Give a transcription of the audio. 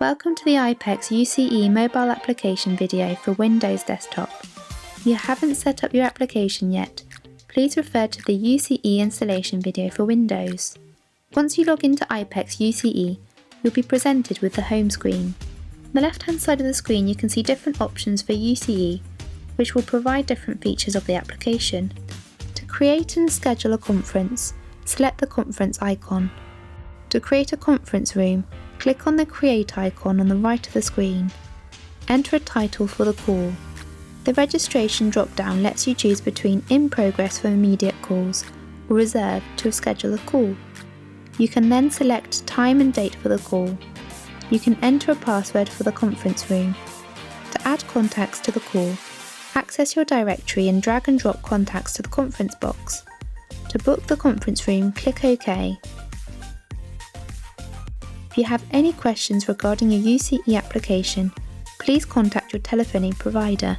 Welcome to the IPEX UCE mobile application video for Windows Desktop. If you haven't set up your application yet, please refer to the UCE installation video for Windows. Once you log into IPEX UCE, you'll be presented with the home screen. On the left-hand side of the screen you can see different options for UCE, which will provide different features of the application. To create and schedule a conference, select the conference icon. To create a conference room, click on the Create icon on the right of the screen. Enter a title for the call. The registration drop-down lets you choose between In Progress for immediate calls or Reserved to schedule a call. You can then select time and date for the call. You can enter a password for the conference room. To add contacts to the call, access your directory and drag and drop contacts to the conference box. To book the conference room, click OK. If you have any questions regarding your UCE application, please contact your telephony provider.